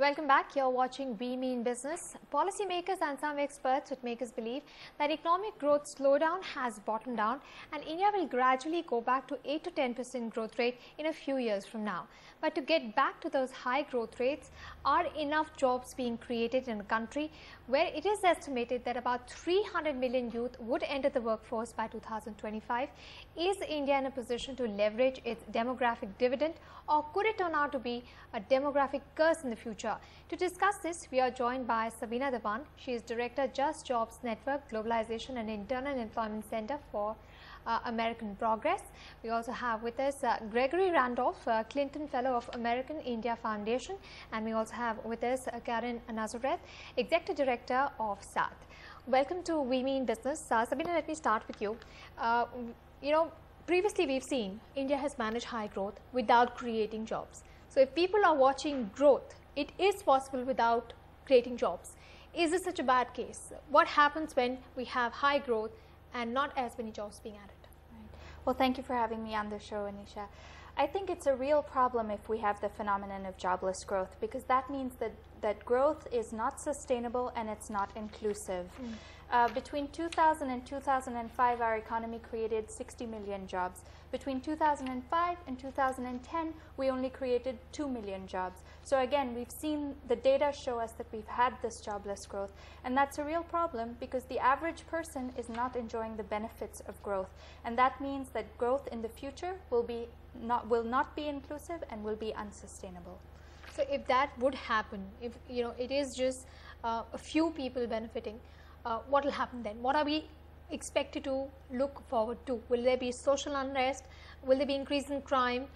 Welcome back. You're watching We Mean Business. Policymakers and some experts would make us believe that economic growth slowdown has bottomed down and India will gradually go back to 8 to 10% growth rate in a few years from now. But to get back to those high growth rates, are enough jobs being created in a country where it is estimated that about 300 million youth would enter the workforce by 2025? Is India in a position to leverage its demographic dividend, or could it turn out to be a demographic curse in the future? To discuss this, we are joined by Sabina Dewan. She is Director, Just Jobs Network, Globalization and Internal Employment Center for American Progress. We also have with us Gregory Randolph, Clinton Fellow of American India Foundation, and we also have with us Keren Nazareth, Executive Director of Saath. Welcome to We Mean Business. Sabina, let me start with you. Previously we've seen India has managed high growth without creating jobs. So if people are watching growth, it is possible without creating jobs. Is this such a bad case? What happens when we have high growth and not as many jobs being added? Right. Well, thank you for having me on the show, Anisha. I think it's a real problem if we have the phenomenon of jobless growth, because that means that growth is not sustainable and it's not inclusive. Between 2000 and 2005, our economy created 60 million jobs. Between 2005 and 2010, we only created 2 million jobs. So again, we've seen the data show us that we've had this jobless growth, and that's a real problem because the average person is not enjoying the benefits of growth, and that means that growth in the future will not be inclusive and will be unsustainable. So if that would happen, if it is just a few people benefiting, what will happen then? What are we expected to look forward to? Will there be social unrest? Will there be increase in crime?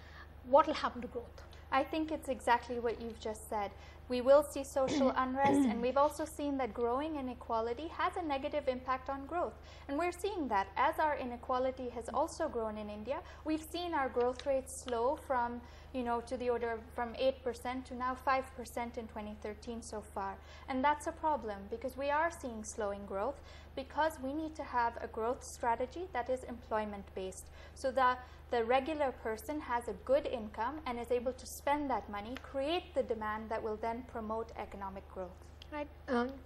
What will happen to growth? I think it's exactly what you've just said. We will see social unrest, and we've also seen that growing inequality has a negative impact on growth. And we're seeing that as our inequality has also grown in India, we've seen our growth rates slow from, to the order of from 8% to now 5% in 2013 so far. And that's a problem because we are seeing slowing growth because we need to have a growth strategy that is employment-based. So the regular person has a good income and is able to spend that money, create the demand that will then promote economic growth. Right.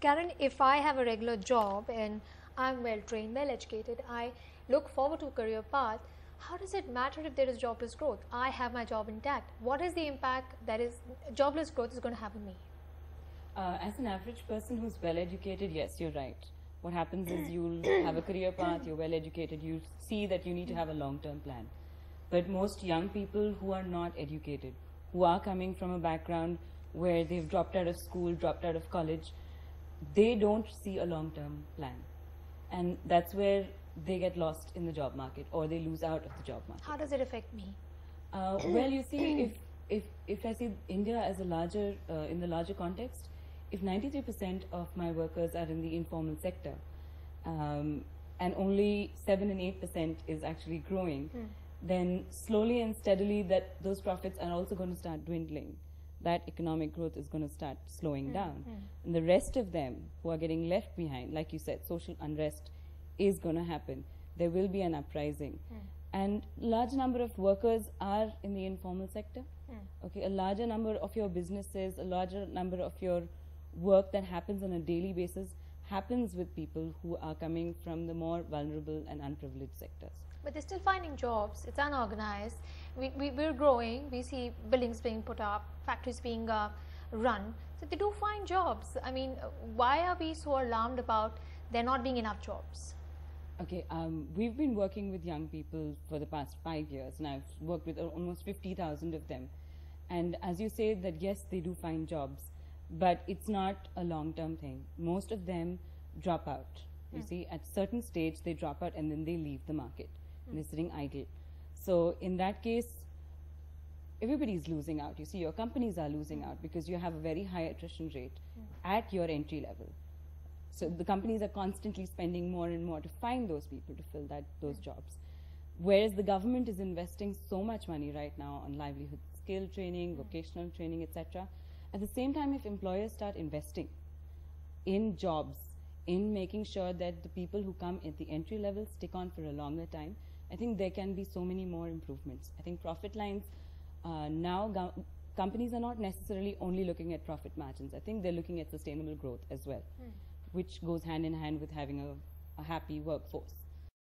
Karen, if I have a regular job and I'm well trained, well educated, I look forward to a career path, how does it matter if there is jobless growth? I have my job intact. What is the impact that is jobless growth is going to have on me? As an average person who's well educated, yes, you're right. What happens is you'll have a career path, you're well educated, you see that you need to have a long-term plan. But most young people who are not educated, who are coming from a background where they've dropped out of school, dropped out of college, they don't see a long-term plan. And that's where they get lost in the job market or they lose out of the job market. How does it affect me? Well, you see, if I see India as a larger, in the larger context, if 93% of my workers are in the informal sector and only 7 and 8% is actually growing, then slowly and steadily those profits are also going to start dwindling. That economic growth is going to start slowing down. And the rest of them who are getting left behind, like you said, social unrest is going to happen. There will be an uprising. And large number of workers are in the informal sector. Okay, a larger number of your businesses, a larger number of your work that happens on a daily basis happens with people who are coming from the more vulnerable and unprivileged sectors. But they're still finding jobs. It's unorganized. We're growing. We see buildings being put up, factories being run. So they do find jobs. I mean, why are we so alarmed about there not being enough jobs? Okay, we've been working with young people for the past 5 years, and I've worked with almost 50,000 of them. And as you say that, yes, they do find jobs, but it's not a long-term thing. Most of them drop out. You see, at a certain stage, they drop out and then they leave the market. And they're sitting idle. So in that case, everybody's losing out. You see, your companies are losing out because you have a very high attrition rate at your entry level. So the companies are constantly spending more and more to find those people to fill those jobs. Whereas the government is investing so much money right now on livelihood skill training, vocational training, etc. At the same time, if employers start investing in jobs, in making sure that the people who come at the entry level stick on for a longer time, I think there can be so many more improvements. I think profit lines now companies are not necessarily only looking at profit margins. I think they're looking at sustainable growth as well, which goes hand in hand with having a happy workforce.